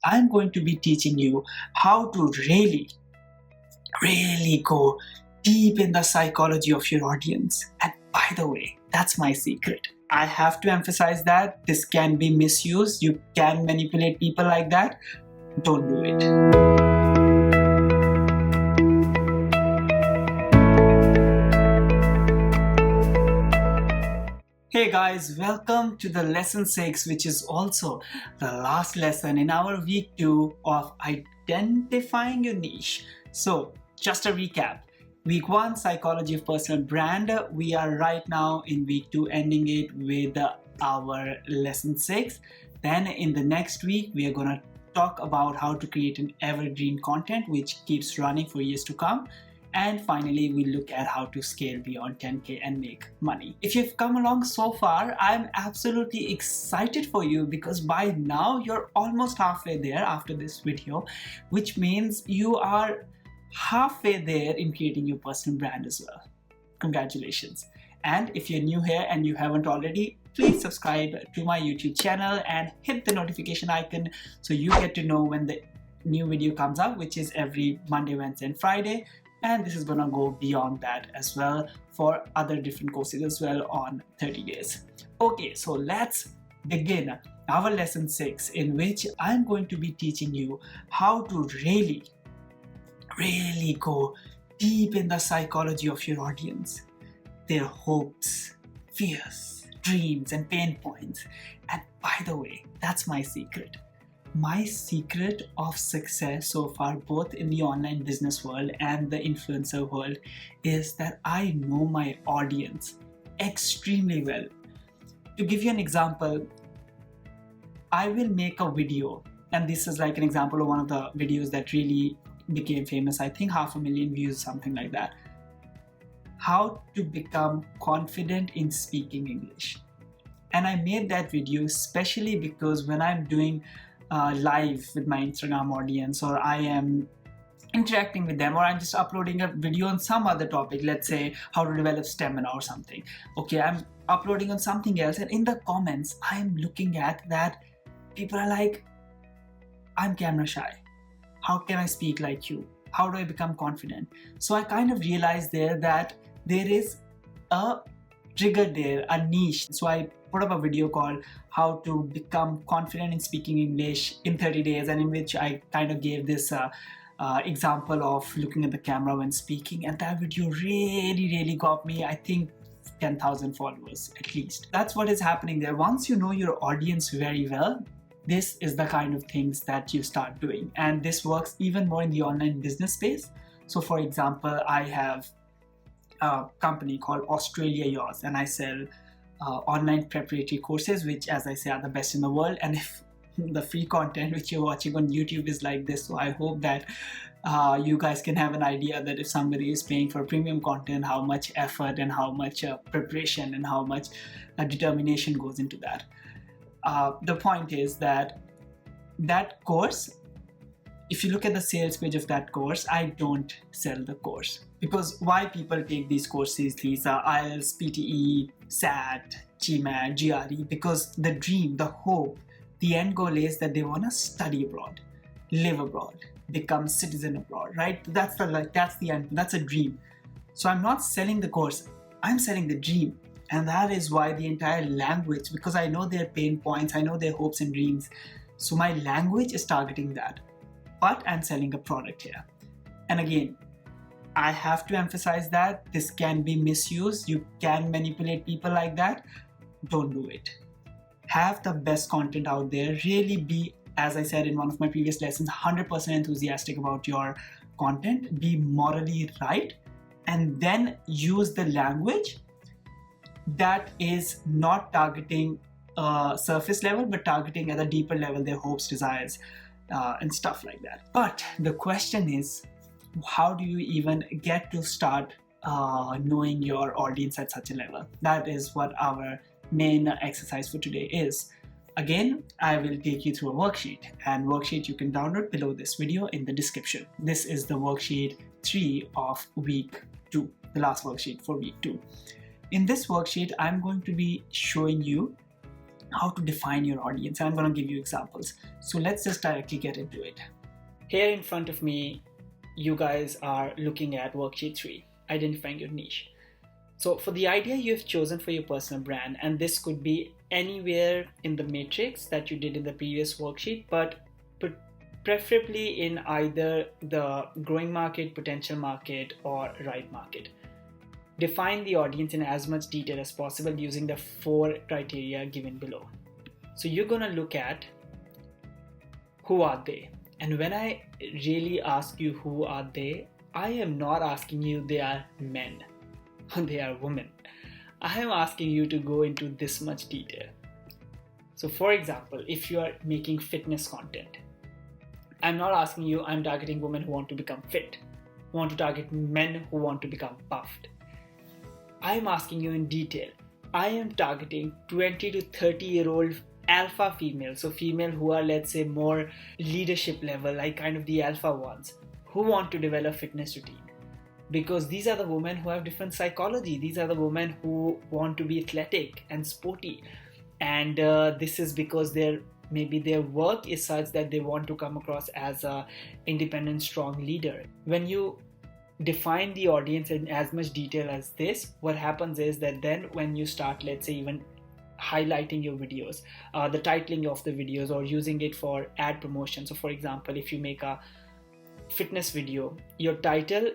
I'm going to be teaching you how to really go deep in the psychology of your audience. And by the way, that's my secret. I have to emphasize that this can be misused. You can manipulate people like that. Don't do it. Hey guys, welcome to the lesson 6, which is also the last lesson in our week 2 of identifying your niche. So, just a recap. Week 1, psychology of personal brand. We are right now in week 2, ending it with our lesson 6. Then in the next week, we are going to talk about how to create an evergreen content which keeps running for years to come. And finally, we look at how to scale beyond 10K and make money. If you've come along so far, I'm absolutely excited for you because by now you're almost halfway there after this video, which means you are halfway there in creating your personal brand as well. Congratulations. And if you're new here and you haven't already, please subscribe to my YouTube channel and hit the notification icon so you get to know when the new video comes up, which is every Monday, Wednesday, and Friday. And this is gonna go beyond that as well for other different courses as well on 30 days. Okay, so let's begin our lesson 6, in which I'm going to be teaching you how to really go deep in the psychology of your audience, their hopes, fears, dreams, and pain points. And by the way, that's my secret. My secret of success so far, both in the online business world and the influencer world, is that I know my audience extremely well. To give you an example, I will make a video, and this is like an example of one of the videos that really became famous. I think 500,000 views, something like that. How to become confident in speaking English. And I made that video especially because when I'm doing live with my Instagram audience, or I am interacting with them, or I'm just uploading a video on some other topic, let's say how to develop stamina or something. Okay, I'm uploading on something else, and in the comments, I'm looking at that people are like, I'm camera shy. How can I speak like you? How do I become confident? So I kind of realized there that there is a trigger there, a niche. So I put up a video called how to become confident in speaking English in 30 days, and in which I kind of gave this example of looking at the camera when speaking, and that video really got me, I think, 10,000 followers at least. That's what is happening there. Once you know your audience very well, this is the kind of things that you start doing, and this works even more in the online business space. So for example, I have a company called Australia Yours, and I sell online preparatory courses, which, as I say, are the best in the world. And if the free content which you're watching on YouTube is like this, so I hope that you guys can have an idea that if somebody is paying for premium content, how much effort and how much preparation and how much determination goes into that. The point is that course, if you look at the sales page of that course, I don't sell the course. Because why people take these courses, these are IELTS, PTE, SAT, GMAT, GRE, because the dream, the hope, the end goal is that they want to study abroad, live abroad, become citizen abroad, right? That's the end, that's a dream. So I'm not selling the course, I'm selling the dream. And that is why the entire language, because I know their pain points, I know their hopes and dreams. So my language is targeting that. But I'm selling a product here. And again, I have to emphasize that this can be misused. You can manipulate people like that. Don't do it. Have the best content out there. Really be, as I said in one of my previous lessons, 100% enthusiastic about your content. Be morally right. And then use the language that is not targeting surface level, but targeting at a deeper level their hopes, desires, and stuff like that. But the question is, how do you even get to start knowing your audience at such a level? That is what our main exercise for today is. Again, I will take you through a worksheet, and worksheet you can download below this video in the description. This is the worksheet 3 of week 2, the last worksheet for week 2. In this worksheet, I'm going to be showing you how to define your audience. I'm going to give you examples. So let's just directly get into it. Here in front of me, you guys are looking at worksheet 3, identifying your niche. So for the idea you've chosen for your personal brand, and this could be anywhere in the matrix that you did in the previous worksheet, but preferably in either the growing market, potential market, or right market. Define the audience in as much detail as possible using the 4 criteria given below. So you're going to look at who are they. And when I really ask you who are they, I am not asking you they are men or they are women. I am asking you to go into this much detail. So for example, if you are making fitness content, I'm not asking you, I'm targeting women who want to become fit, who want to target men who want to become buffed. I'm asking you in detail. I am targeting 20 to 30-year-old alpha females, so female who are, let's say, more leadership level, like kind of the alpha ones, who want to develop fitness routine. Because these are the women who have different psychology. These are the women who want to be athletic and sporty. And this is because maybe their work is such that they want to come across as an independent, strong leader. When you define the audience in as much detail as this, what happens is that then when you start, let's say, even highlighting your videos, the titling of the videos, or using it for ad promotion. So for example, if you make a fitness video, your title,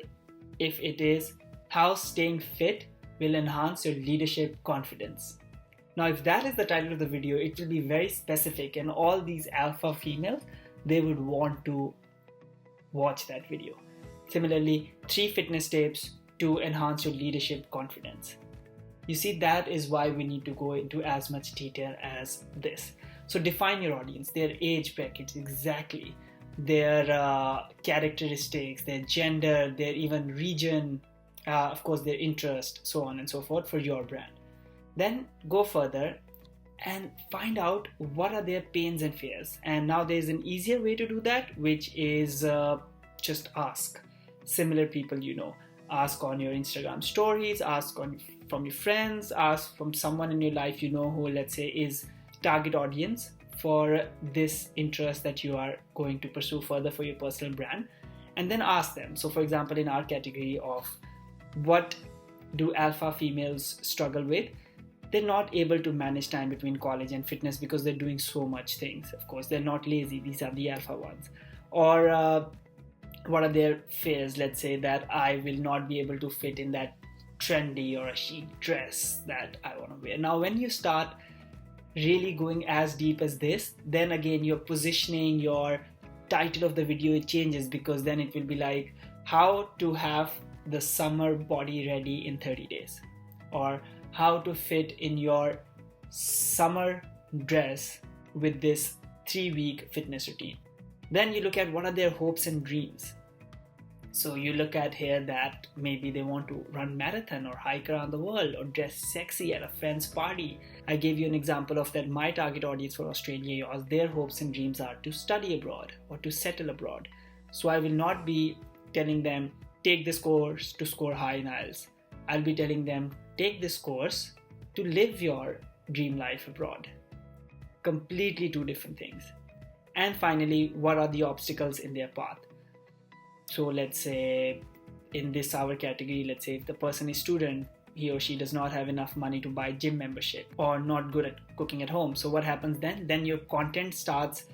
if it is how staying fit will enhance your leadership confidence. Now, if that is the title of the video, it will be very specific, and all these alpha females, they would want to watch that video. Similarly, 3 fitness tips to enhance your leadership confidence. You see, that is why we need to go into as much detail as this. So define your audience, their age brackets exactly, their characteristics, their gender, their even region, of course their interest, so on and so forth for your brand. Then go further and find out what are their pains and fears. And now there's an easier way to do that, which is just ask similar people you know. Ask on your Instagram stories, ask from your friends, ask from someone in your life you know who, let's say, is target audience for this interest that you are going to pursue further for your personal brand, and then ask them. So for example, in our category of what do alpha females struggle with, they're not able to manage time between college and fitness because they're doing so much things. Of course, they're not lazy. These are the alpha ones. Or what are their fears? Let's say that I will not be able to fit in that trendy or a chic dress that I want to wear. Now, when you start really going as deep as this, then again, your positioning, your title of the video, it changes, because then it will be like how to have the summer body ready in 30 days, or how to fit in your summer dress with this 3-week fitness routine. Then you look at what are their hopes and dreams. So you look at here that maybe they want to run marathon or hike around the world or dress sexy at a friend's party. I gave you an example of that. My target audience for Australia, their hopes and dreams are to study abroad or to settle abroad. So I will not be telling them take this course to score high in IELTS. I'll be telling them take this course to live your dream life abroad. Completely 2 different things. And finally, what are the obstacles in their path? So let's say in this our category, let's say if the person is student, he or she does not have enough money to buy gym membership or not good at cooking at home. So what happens then? Then your content starts,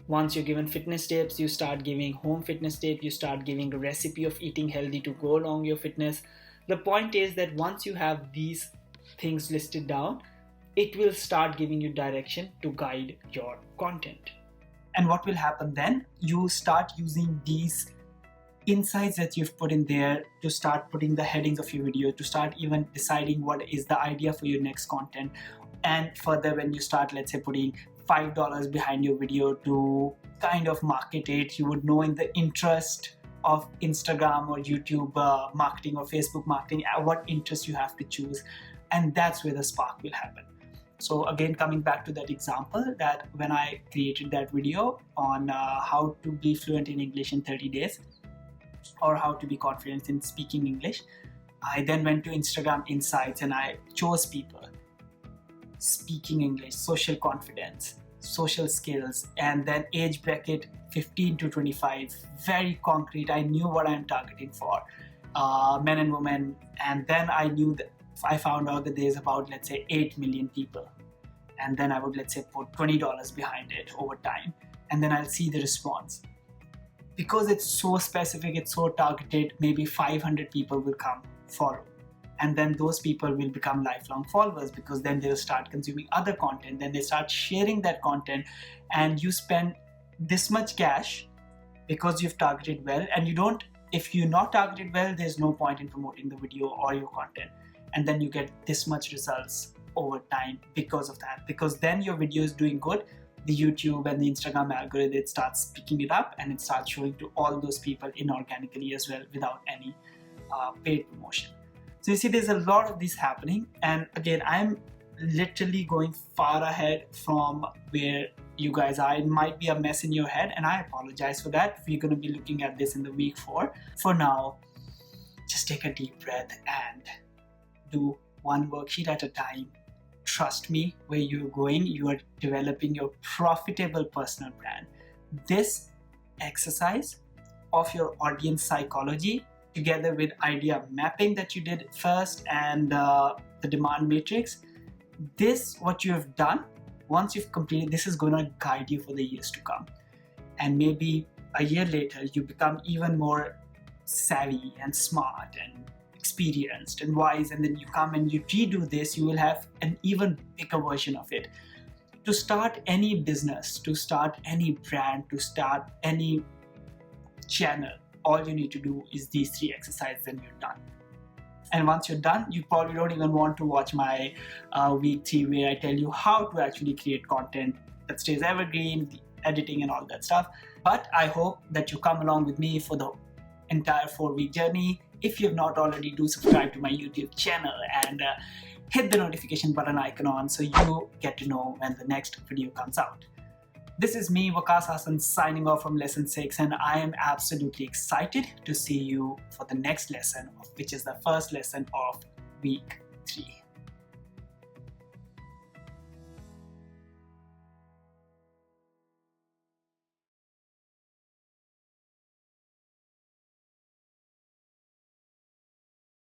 once you're given fitness tips, you start giving home fitness tips, you start giving a recipe of eating healthy to go along your fitness. The point is that once you have these things listed down, it will start giving you direction to guide your content. And what will happen then? You start using these insights that you've put in there to start putting the headings of your video, to start even deciding what is the idea for your next content. And further, when you start, let's say, putting $5 behind your video to kind of market it, you would know in the interest of Instagram or YouTube marketing or Facebook marketing, what interest you have to choose. And that's where the spark will happen. So again, coming back to that example, that when I created that video on how to be fluent in English in 30 days, or how to be confident in speaking English, I then went to Instagram Insights and I chose people. speaking English, social confidence, social skills, and then age bracket 15 to 25, very concrete. I knew what I'm targeting for, men and women, and then I found out that there's about, let's say, 8 million people, and then I would, let's say, put $20 behind it over time, and then I'll see the response. Because it's so specific, it's so targeted, maybe 500 people will come follow. And then those people will become lifelong followers, because then they'll start consuming other content, then they start sharing that content, and you spend this much cash because you've targeted well. And if you're not targeted well, there's no point in promoting the video or your content. And then you get this much results over time because of that, because then your video is doing good. The YouTube and the Instagram algorithm, it starts picking it up and it starts showing to all those people inorganically as well, without any paid promotion. So you see, there's a lot of this happening. And again, I'm literally going far ahead from where you guys are. It might be a mess in your head, and I apologize for that. We're going to be looking at this in the week 4. For now, just take a deep breath and do one worksheet at a time. Trust me, where you're going, you are developing your profitable personal brand. This exercise of your audience psychology, together with idea mapping that you did first, and the demand matrix, what you have done, once you've completed, this is going to guide you for the years to come. And maybe a year later, you become even more savvy and smart and experienced and wise, and then you come and you redo this, you will have an even bigger version of it. To start any business, to start any brand, to start any channel, all you need to do is these 3 exercises and you're done. And once you're done, you probably don't even want to watch my week 3 where I tell you how to actually create content that stays evergreen, the editing and all that stuff. But I hope that you come along with me for the entire 4-week journey. If you have not already, do subscribe to my YouTube channel and hit the notification button icon on so you get to know when the next video comes out. This is me, Waqas Hassan, signing off from lesson 6, and I am absolutely excited to see you for the next lesson, which is the first lesson of week 3.